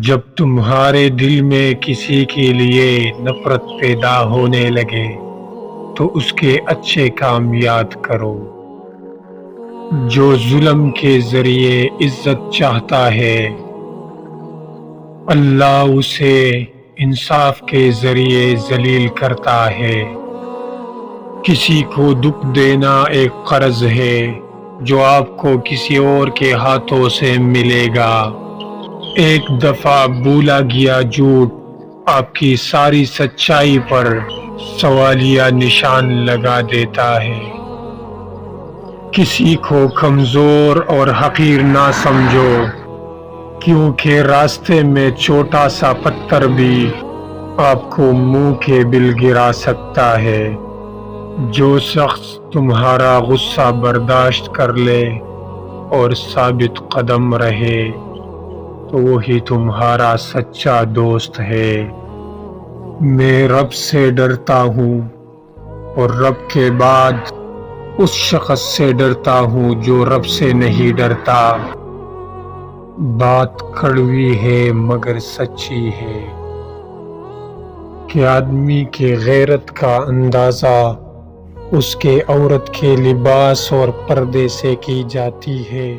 جب تمہارے دل میں کسی کے لیے نفرت پیدا ہونے لگے تو اس کے اچھے کام یاد کرو۔ جو ظلم کے ذریعے عزت چاہتا ہے اللہ اسے انصاف کے ذریعے ذلیل کرتا ہے۔ کسی کو دکھ دینا ایک قرض ہے جو آپ کو کسی اور کے ہاتھوں سے ملے گا۔ ایک دفعہ بولا گیا جھوٹ آپ کی ساری سچائی پر سوالیہ نشان لگا دیتا ہے۔ کسی کو کمزور اور حقیر نہ سمجھو، کیونکہ راستے میں چھوٹا سا پتھر بھی آپ کو منہ کے بل گرا سکتا ہے۔ جو شخص تمہارا غصہ برداشت کر لے اور ثابت قدم رہے تو وہی تمہارا سچا دوست ہے۔ میں رب سے ڈرتا ہوں اور رب کے بعد اس شخص سے ڈرتا ہوں جو رب سے نہیں ڈرتا۔ بات کڑوی ہے مگر سچی ہے کہ آدمی کے غیرت کا اندازہ اس کے عورت کے لباس اور پردے سے کی جاتی ہے۔